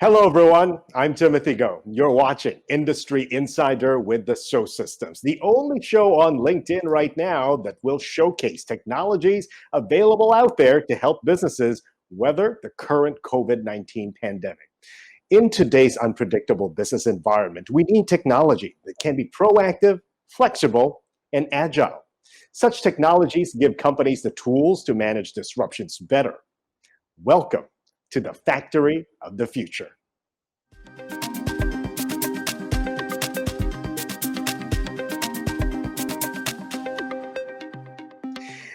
Hello, everyone. I'm Timothy Go. You're watching Industry Insider with the SO Systems, the only show on LinkedIn right now that will showcase technologies available out there to help businesses weather the current COVID-19 pandemic. In today's unpredictable business environment, we need technology that can be proactive, flexible, and agile. Such technologies give companies the tools to manage disruptions better. Welcome to the factory of the future.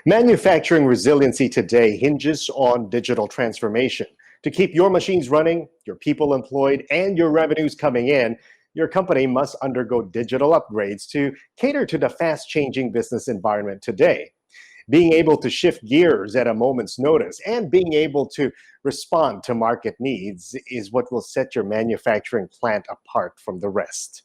Manufacturing resiliency today hinges on digital transformation. To keep your machines running, your people employed, and your revenues coming in, your company must undergo digital upgrades to cater to the fast-changing business environment today. Being able to shift gears at a moment's notice and being able to respond to market needs is what will set your manufacturing plant apart from the rest.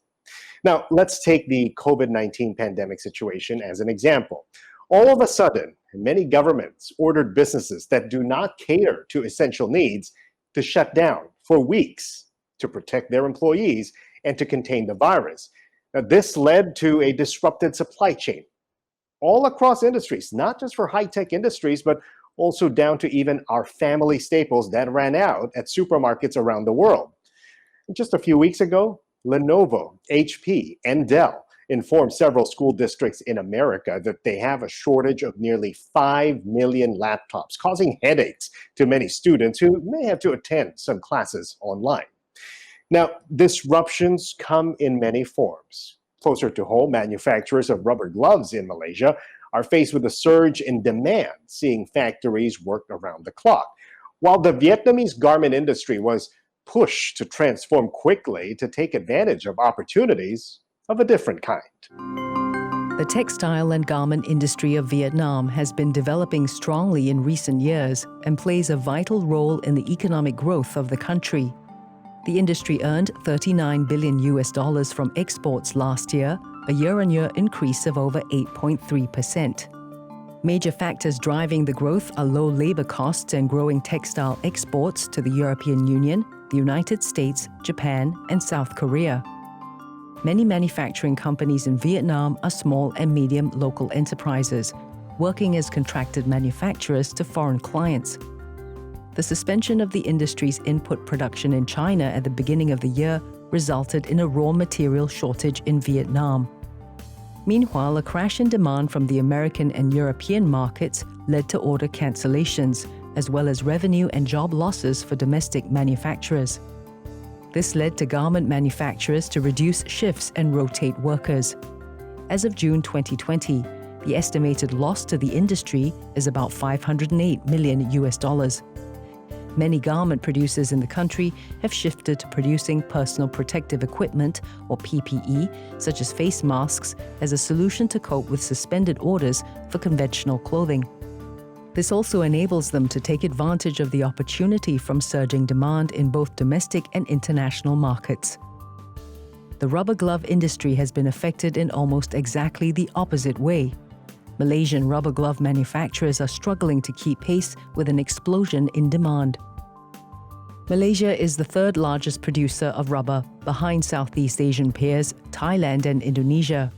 Now, let's take the COVID-19 pandemic situation as an example. All of a sudden, many governments ordered businesses that do not cater to essential needs to shut down for weeks to protect their employees and to contain the virus. Now, this led to a disrupted supply chain all across industries, not just for high-tech industries, but also down to even our family staples that ran out at supermarkets around the world. Just a few weeks ago, Lenovo, HP, and Dell informed several school districts in America that they have a shortage of nearly 5 million laptops, causing headaches to many students who may have to attend some classes online. Now, disruptions come in many forms. Closer to home, manufacturers of rubber gloves in Malaysia are faced with a surge in demand, seeing factories work around the clock, while the Vietnamese garment industry was pushed to transform quickly to take advantage of opportunities of a different kind. The textile and garment industry of Vietnam has been developing strongly in recent years and plays a vital role in the economic growth of the country. The industry earned $39 billion from exports last year, a year-on-year increase of over 8.3%. Major factors driving the growth are low labor costs and growing textile exports to the European Union, the United States, Japan, and South Korea. Many manufacturing companies in Vietnam are small and medium local enterprises, working as contracted manufacturers to foreign clients. The suspension of the industry's input production in China at the beginning of the year resulted in a raw material shortage in Vietnam. Meanwhile, a crash in demand from the American and European markets led to order cancellations, as well as revenue and job losses for domestic manufacturers. This led to garment manufacturers to reduce shifts and rotate workers. As of June 2020, the estimated loss to the industry is about $508 million. Many garment producers in the country have shifted to producing personal protective equipment, or PPE, such as face masks, as a solution to cope with suspended orders for conventional clothing. This also enables them to take advantage of the opportunity from surging demand in both domestic and international markets. The rubber glove industry has been affected in almost exactly the opposite way. Malaysian rubber glove manufacturers are struggling to keep pace with an explosion in demand. Malaysia is the third largest producer of rubber, behind Southeast Asian peers Thailand and Indonesia.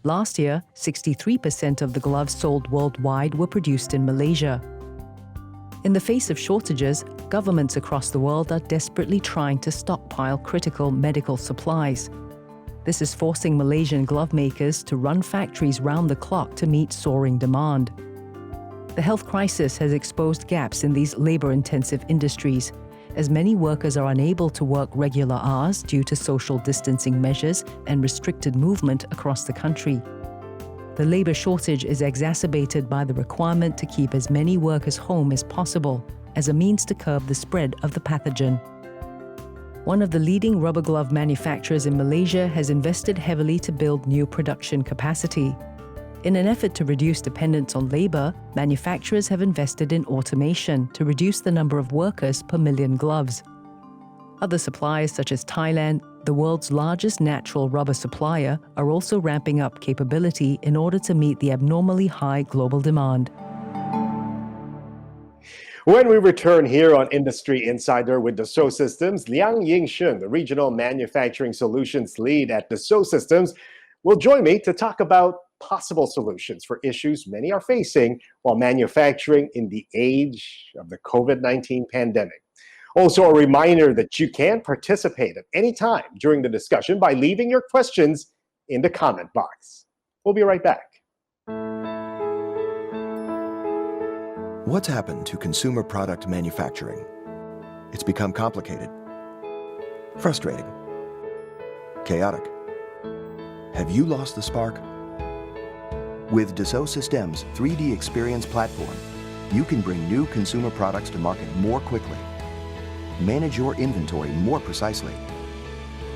Last year, 63% of the gloves sold worldwide were produced in Malaysia. In the face of shortages, governments across the world are desperately trying to stockpile critical medical supplies. This is forcing Malaysian glove makers to run factories round the clock to meet soaring demand. The health crisis has exposed gaps in these labor-intensive industries, as many workers are unable to work regular hours due to social distancing measures and restricted movement across the country. The labor shortage is exacerbated by the requirement to keep as many workers home as possible as a means to curb the spread of the pathogen. One of the leading rubber glove manufacturers in Malaysia has invested heavily to build new production capacity. In an effort to reduce dependence on labor, manufacturers have invested in automation to reduce the number of workers per million gloves. Other suppliers such as Thailand, the world's largest natural rubber supplier, are also ramping up capability in order to meet the abnormally high global demand. When we return here on Industry Insider with Dassault Systems, Liang Yingshun, the Regional Manufacturing Solutions Lead at Dassault Systems, will join me to talk about possible solutions for issues many are facing while manufacturing in the age of the COVID-19 pandemic. Also, a reminder that you can participate at any time during the discussion by leaving your questions in the comment box. We'll be right back. What's happened to consumer product manufacturing? It's become complicated, frustrating, chaotic. Have you lost the spark? With Dassault Systems' 3D Experience platform, you can bring new consumer products to market more quickly, manage your inventory more precisely,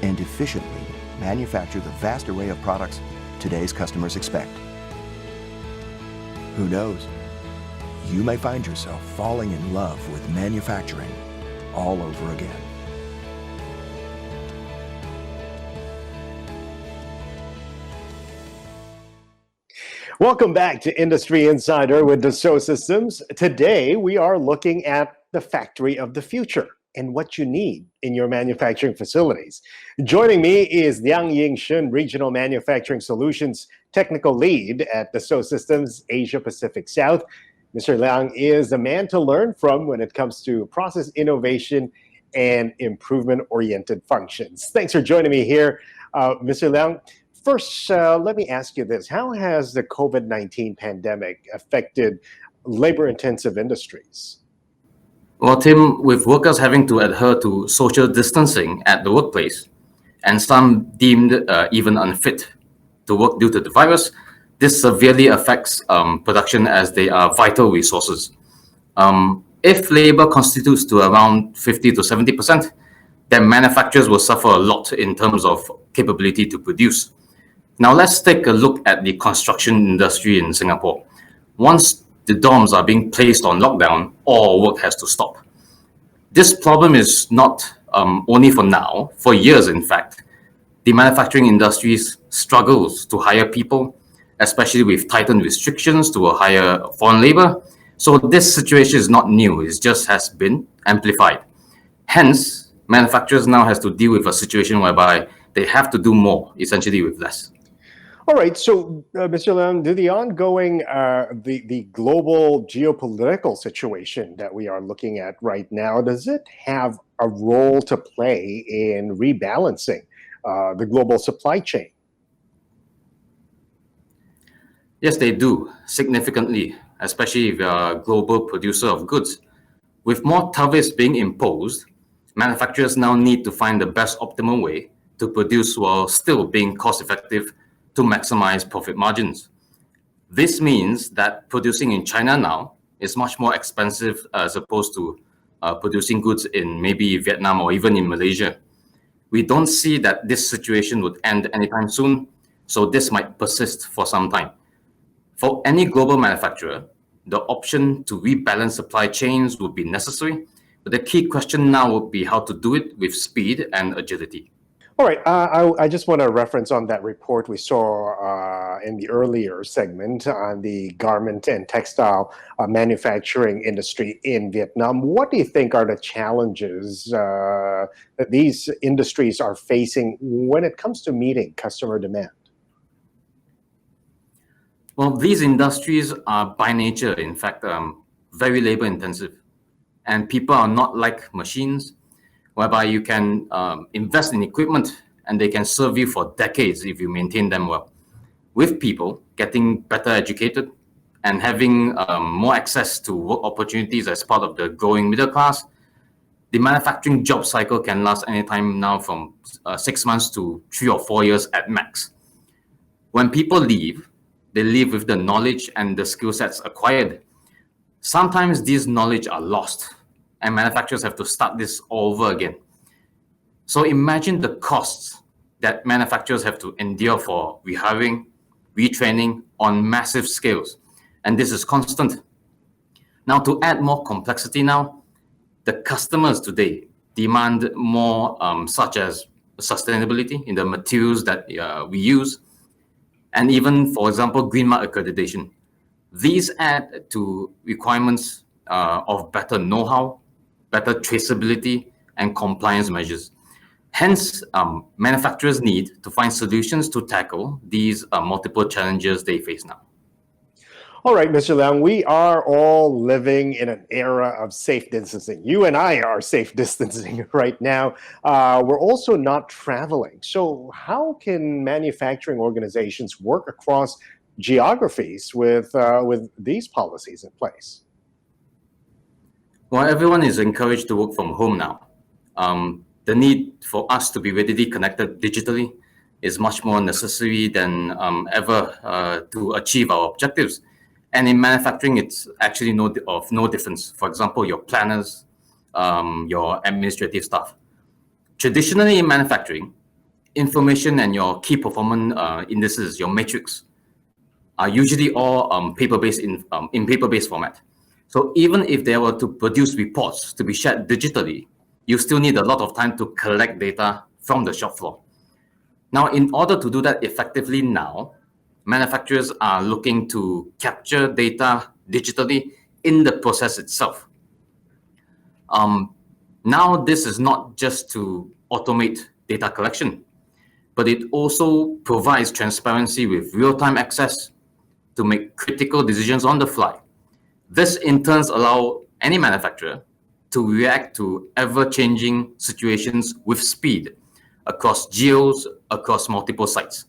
and efficiently manufacture the vast array of products today's customers expect. Who knows? You may find yourself falling in love with manufacturing all over again. Welcome back to Industry Insider with Dassault Systems. Today, we are looking at the factory of the future and what you need in your manufacturing facilities. Joining me is Liang Yingshun, Regional Manufacturing Solutions Technical Lead at Dassault Systems Asia Pacific South. Mr. Liang is a man to learn from when it comes to process innovation and improvement-oriented functions. Thanks for joining me here, Mr. Liang. First, let me ask you this. How has the COVID-19 pandemic affected labor-intensive industries? Well, Tim, with workers having to adhere to social distancing at the workplace, and some deemed even unfit to work due to the virus, this severely affects production as they are vital resources. If labor constitutes to around 50 to 70%, then manufacturers will suffer a lot in terms of capability to produce. Now let's take a look at the construction industry in Singapore. Once the dorms are being placed on lockdown, all work has to stop. This problem is not only for now, for years in fact. The manufacturing industry struggles to hire people, especially with tightened restrictions to a higher foreign labor. So this situation is not new, it just has been amplified. Hence, manufacturers now has to deal with a situation whereby they have to do more, essentially with less. All right, so Mr. Lam, do the ongoing, the global geopolitical situation that we are looking at right now, does it have a role to play in rebalancing the global supply chain? Yes, they do, significantly, especially if you're a global producer of goods. With more tariffs being imposed, manufacturers now need to find the best optimal way to produce while still being cost-effective to maximize profit margins. This means that producing in China now is much more expensive as opposed to producing goods in maybe Vietnam or even in Malaysia. We don't see that this situation would end anytime soon, so this might persist for some time. For any global manufacturer, the option to rebalance supply chains would be necessary, but the key question now would be how to do it with speed and agility. All right, I just want to reference on that report we saw in the earlier segment on the garment and textile manufacturing industry in Vietnam. What do you think are the challenges that these industries are facing when it comes to meeting customer demand? Well, these industries are by nature, in fact, very labor intensive, and people are not like machines, whereby you can invest in equipment and they can serve you for decades if you maintain them well. With people getting better educated and having more access to work opportunities as part of the growing middle class, the manufacturing job cycle can last anytime now from 6 months to 3 or 4 years at max. When people leave, they leave with the knowledge and the skill sets acquired. Sometimes these knowledge are lost and manufacturers have to start this all over again. So imagine the costs that manufacturers have to endure for rehiring, retraining on massive scales. And this is constant. Now, to add more complexity now, the customers today demand more such as sustainability in the materials that we use, and even, for example, green mark accreditation. These add to requirements of better know-how, better traceability, and compliance measures. Hence, manufacturers need to find solutions to tackle these multiple challenges they face now. All right, Mr. Liang, we are all living in an era of safe distancing. You and I are safe distancing right now. We're also not traveling. So how can manufacturing organizations work across geographies with these policies in place? Well, everyone is encouraged to work from home now. The need for us to be readily connected digitally is much more necessary than ever to achieve our objectives. And in manufacturing, it's actually of no difference. For example, your planners, your administrative staff. Traditionally in manufacturing, information and your key performance indices, your metrics, are usually all paper-based in paper-based format. So even if they were to produce reports to be shared digitally, you still need a lot of time to collect data from the shop floor. Now, in order to do that effectively now, manufacturers are looking to capture data digitally in the process itself. Now, this is not just to automate data collection, but it also provides transparency with real-time access to make critical decisions on the fly. This in turn allows any manufacturer to react to ever-changing situations with speed across geos, across multiple sites.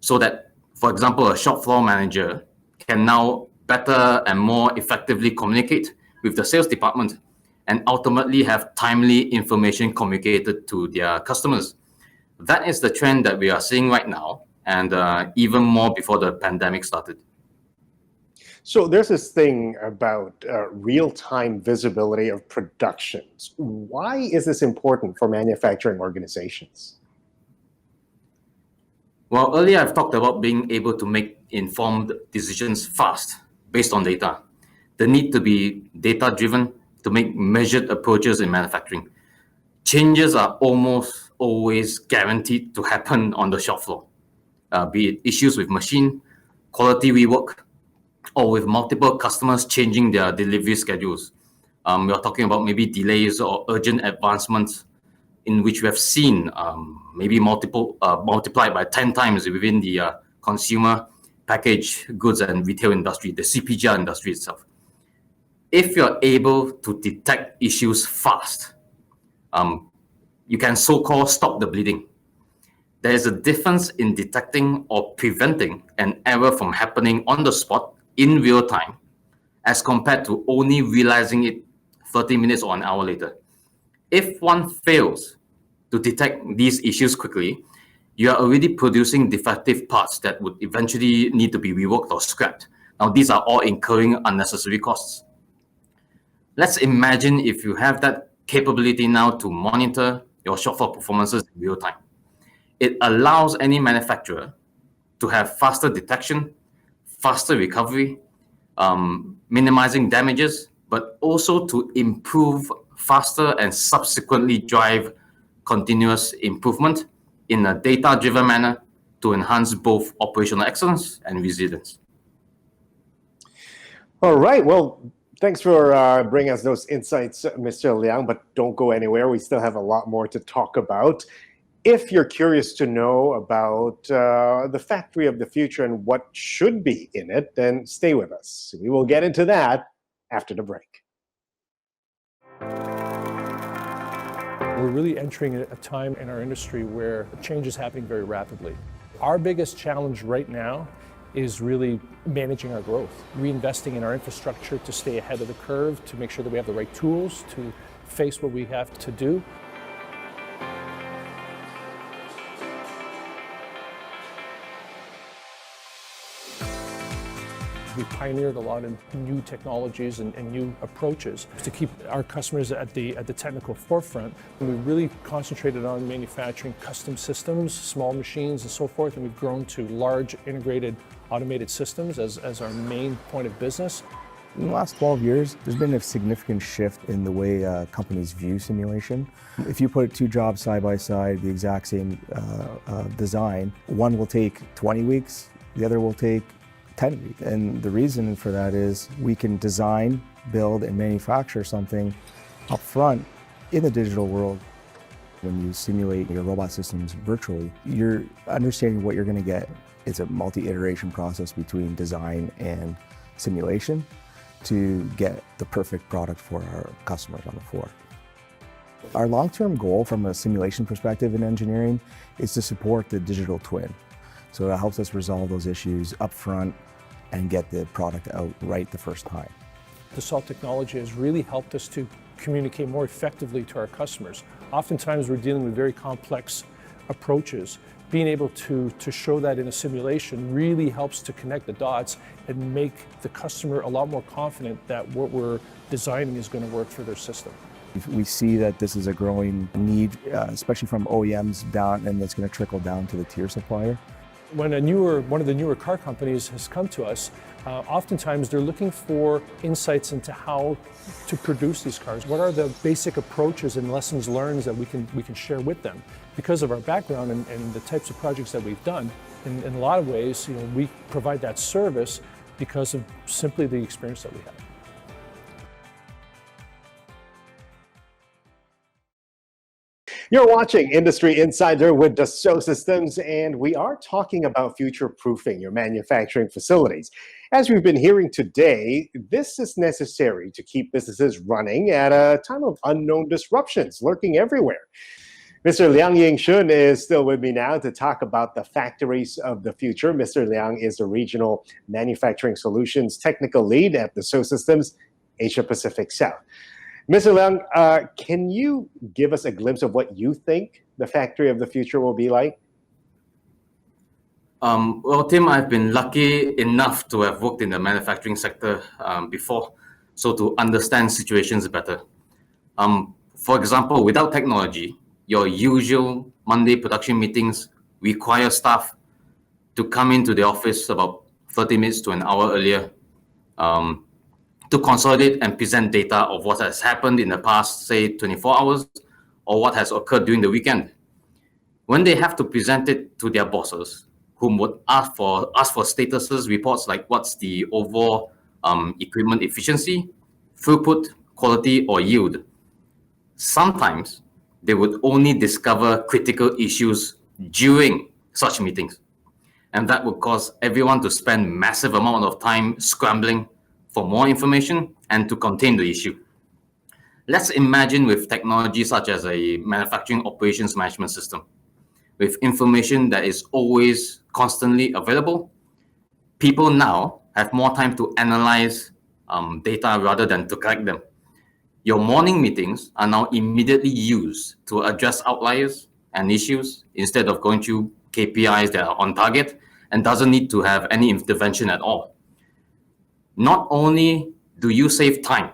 So that, for example, a shop floor manager can now better and more effectively communicate with the sales department and ultimately have timely information communicated to their customers. That is the trend that we are seeing right now, and even more before the pandemic started. So there's this thing about real-time visibility of productions. Why is this important for manufacturing organizations? Well, earlier I've talked about being able to make informed decisions fast based on data. The need to be data-driven to make measured approaches in manufacturing. Changes are almost always guaranteed to happen on the shop floor, be it issues with machine, quality rework, or with multiple customers changing their delivery schedules. We're talking about maybe delays or urgent advancements in which we have seen maybe multiplied by 10 times within the consumer packaged goods and retail industry, the CPG industry itself. If you're able to detect issues fast, you can so-called stop the bleeding. There is a difference in detecting or preventing an error from happening on the spot in real time as compared to only realizing it 30 minutes or an hour later. If one fails to detect these issues quickly, you are already producing defective parts that would eventually need to be reworked or scrapped. Now, these are all incurring unnecessary costs. Let's imagine if you have that capability now to monitor your shop floor performances in real time. It allows any manufacturer to have faster detection, faster recovery, minimizing damages, but also to improve faster and subsequently drive continuous improvement in a data-driven manner to enhance both operational excellence and resilience. All right, well, thanks for bringing us those insights, Mr. Liang, but don't go anywhere. We still have a lot more to talk about. If you're curious to know about the factory of the future and what should be in it, then stay with us. We will get into that after the break. We're really entering a time in our industry where change is happening very rapidly. Our biggest challenge right now is really managing our growth, reinvesting in our infrastructure to stay ahead of the curve, to make sure that we have the right tools to face what we have to do. We pioneered a lot of new technologies and new approaches to keep our customers at the technical forefront. And we really concentrated on manufacturing custom systems, small machines and so forth, and we've grown to large integrated automated systems as our main point of business. In the last 12 years, there's been a significant shift in the way companies view simulation. If you put two jobs side by side, the exact same design, one will take 20 weeks, the other will take 10 weeks. And the reason for that is we can design build and manufacture something up front in the digital world. When you simulate your robot systems virtually, you're understanding what you're going to get. It's a multi-iteration process between design and simulation to get the perfect product for our customers on the floor. Our long-term goal from a simulation perspective in engineering is to support the digital twin. So it helps us resolve those issues up front and get the product out right the first time. The SALT technology has really helped us to communicate more effectively to our customers. Oftentimes we're dealing with very complex approaches. Being able to show that in a simulation really helps to connect the dots and make the customer a lot more confident that what we're designing is going to work for their system. We see that this is a growing need, especially from OEMs down, and it's going to trickle down to the tier supplier. When one of the newer car companies has come to us, oftentimes they're looking for insights into how to produce these cars. What are the basic approaches and lessons learned that we can share with them? Because of our background and the types of projects that we've done, in a lot of ways, we provide that service because of simply the experience that we have. You're watching Industry Insider with Dassault Systems, and we are talking about future-proofing your manufacturing facilities. As we've been hearing today, this is necessary to keep businesses running at a time of unknown disruptions lurking everywhere. Mr. Liang Yingshun is still with me now to talk about the factories of the future. Mr. Liang is the Regional Manufacturing Solutions Technical Lead at Dassault Systems, Asia Pacific South. Mr. Liang, can you give us a glimpse of what you think the factory of the future will be like? Well, Tim, I've been lucky enough to have worked in the manufacturing sector before, so to understand situations better. For example, without technology, your usual Monday production meetings require staff to come into the office about 30 minutes to an hour earlier, to consolidate and present data of what has happened in the past, say, 24 hours, or what has occurred during the weekend. When they have to present it to their bosses, whom would ask for statuses, reports like what's the overall equipment efficiency, throughput, quality, or yield, sometimes they would only discover critical issues during such meetings. And that would cause everyone to spend massive amount of time scrambling for more information and to contain the issue. Let's imagine with technology such as a manufacturing operations management system, with information that is always constantly available. People now have more time to analyze data rather than to collect them. Your morning meetings are now immediately used to address outliers and issues instead of going through KPIs that are on target and doesn't need to have any intervention at all. Not only do you save time,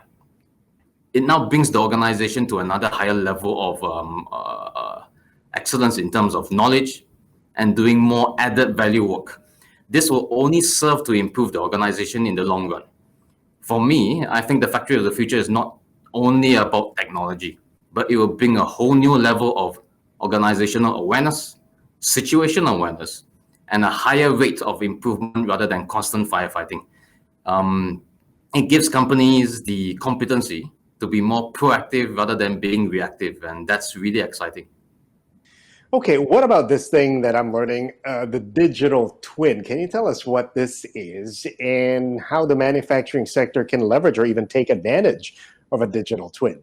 it now brings the organization to another higher level of excellence in terms of knowledge and doing more added value work. This will only serve to improve the organization in the long run. For me, I think the factory of the future is not only about technology, but it will bring a whole new level of organizational awareness, situational awareness, and a higher rate of improvement rather than constant firefighting. It gives companies the competency to be more proactive rather than being reactive, and that's really exciting. Okay, what about this thing that I'm learning, the digital twin? Can you tell us what this is and how the manufacturing sector can leverage or even take advantage of a digital twin?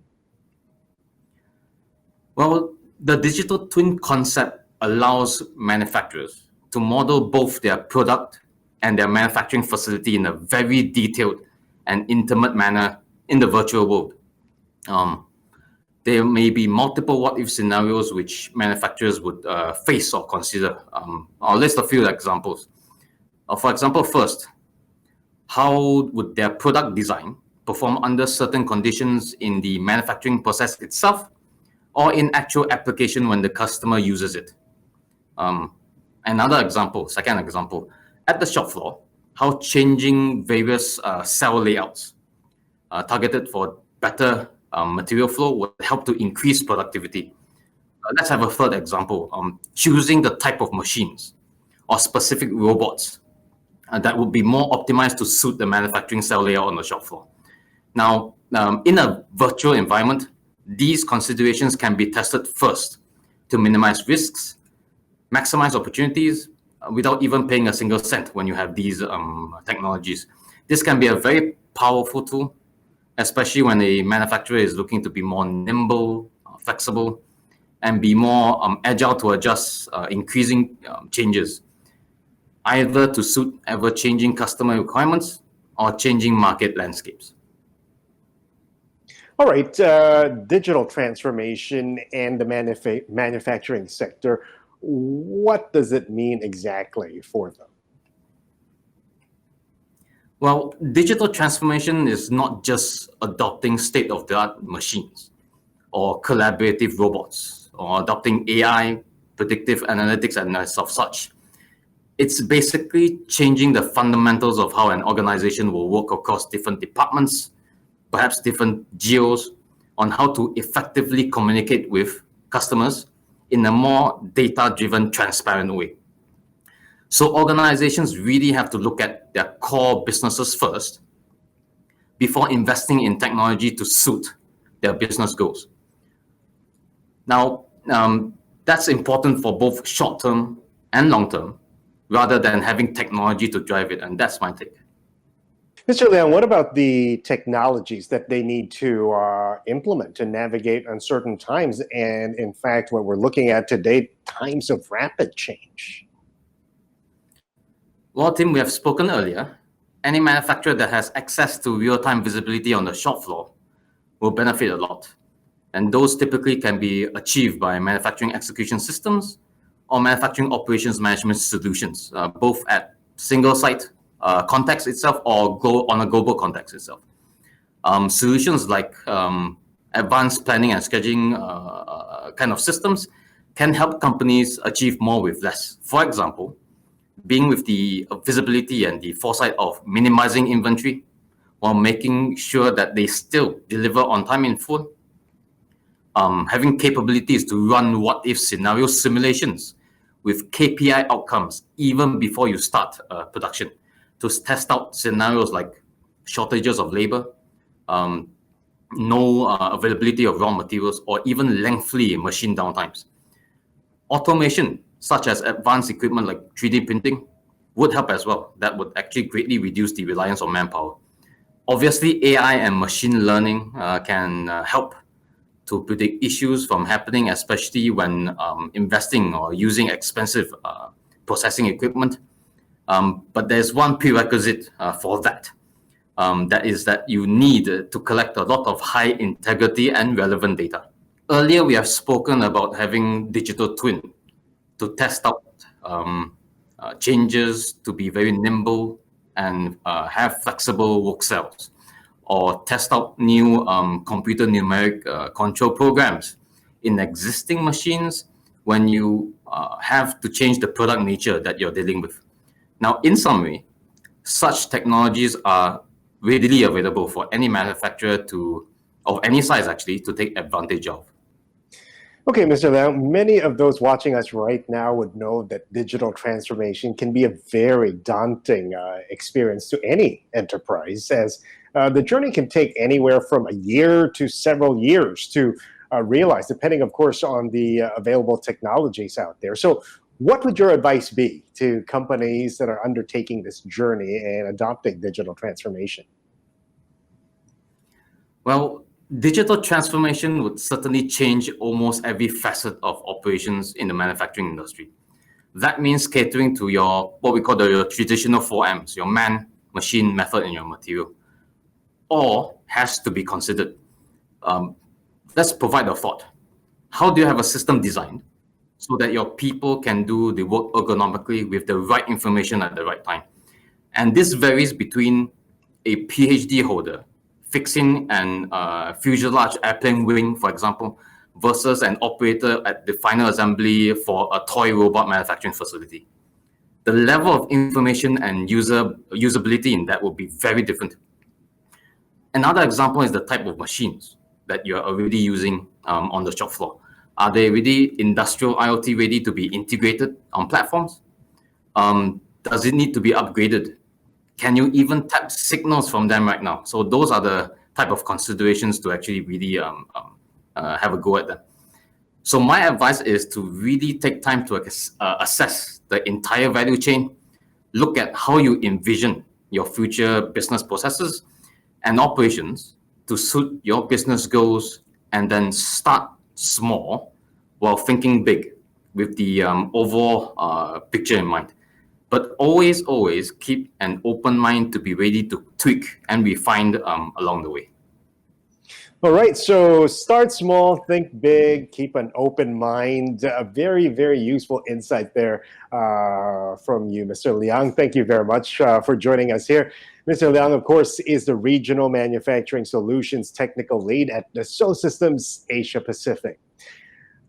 Well, the digital twin concept allows manufacturers to model both their product and their manufacturing facility in a very detailed and intimate manner in the virtual world. There may be multiple what-if scenarios which manufacturers would face or consider. I'll list a few examples. For example, first, how would their product design perform under certain conditions in the manufacturing process itself or in actual application when the customer uses it? Another example, second example, at the shop floor, how changing various cell layouts targeted for better material flow will help to increase productivity. Let's have a third example, choosing the type of machines or specific robots that would be more optimized to suit the manufacturing cell layout on the shop floor. Now, in a virtual environment, these considerations can be tested first to minimize risks, maximize opportunities without even paying a single cent when you have these technologies. This can be a very powerful tool, especially when a manufacturer is looking to be more nimble, flexible, and be more agile to adjust increasing changes, either to suit ever-changing customer requirements or changing market landscapes. All right, digital transformation and the manufacturing sector, what does it mean exactly for them? Well, digital transformation is not just adopting state-of-the-art machines or collaborative robots or adopting AI, predictive analytics, and of such. It's basically changing the fundamentals of how an organization will work across different departments, perhaps different geos, on how to effectively communicate with customers in a more data-driven, transparent way. So organizations really have to look at their core businesses first before investing in technology to suit their business goals. Now, that's important for both short-term and long-term, rather than having technology to drive it, and that's my take. Mr. Leung, what about the technologies that they need to implement to navigate uncertain times and, in fact, what we're looking at today, times of rapid change? Well, Tim, we have spoken earlier. Any manufacturer that has access to real-time visibility on the shop floor will benefit a lot. And those typically can be achieved by manufacturing execution systems or manufacturing operations management solutions, both at single site context itself or on a global context itself. Solutions like advanced planning and scheduling kind of systems can help companies achieve more with less. For example, being with the visibility and the foresight of minimizing inventory while making sure that they still deliver on time in full. Having capabilities to run what-if scenario simulations with KPI outcomes even before you start production to test out scenarios like shortages of labor, no availability of raw materials, or even lengthy machine downtimes. Automation, such as advanced equipment like 3D printing, would help as well. That would actually greatly reduce the reliance on manpower. Obviously, AI and machine learning can help to predict issues from happening, especially when investing or using expensive processing equipment. But there's one prerequisite for that. That is that you need to collect a lot of high integrity and relevant data. Earlier, we have spoken about having digital twin to test out changes, to be very nimble and have flexible work cells, or test out new computer numeric control programs in existing machines when you have to change the product nature that you're dealing with. Now, in summary, such technologies are readily available for any manufacturer of any size actually to take advantage of. Okay, Mr. Leung, many of those watching us right now would know that digital transformation can be a very daunting experience to any enterprise, as the journey can take anywhere from a year to several years to realize, depending, of course, on the available technologies out there. So what would your advice be to companies that are undertaking this journey and adopting digital transformation? Well, digital transformation would certainly change almost every facet of operations in the manufacturing industry. That means catering to what we call your traditional 4Ms, your man, machine, method, and your material. Or has to be considered. Let's provide a thought. How do you have a system designed so that your people can do the work ergonomically with the right information at the right time? And this varies between a PhD holder fixing an fuselage airplane wing, for example, versus an operator at the final assembly for a toy robot manufacturing facility. The level of information and usability in that will be very different. Another example is the type of machines that you're already using on the shop floor. Are they really industrial IoT ready to be integrated on platforms? Does it need to be upgraded? Can you even tap signals from them right now? So those are the type of considerations to actually really have a go at them. So my advice is to really take time to assess the entire value chain, look at how you envision your future business processes and operations to suit your business goals, and then start small while thinking big with the overall picture in mind. But always keep an open mind to be ready to tweak and refine along the way. All right, so start small, think big, keep an open mind. A very, very useful insight there from you, Mr. Liang. Thank you very much for joining us here. Mr. Liang, of course, is the Regional Manufacturing Solutions Technical Lead at Dassault Systems Asia Pacific.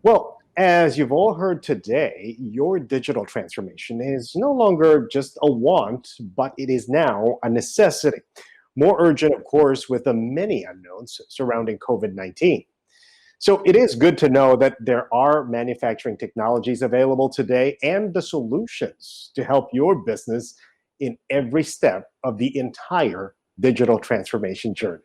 Well, as you've all heard today, your digital transformation is no longer just a want, but it is now a necessity. More urgent, of course, with the many unknowns surrounding COVID-19. So it is good to know that there are manufacturing technologies available today and the solutions to help your business in every step of the entire digital transformation journey.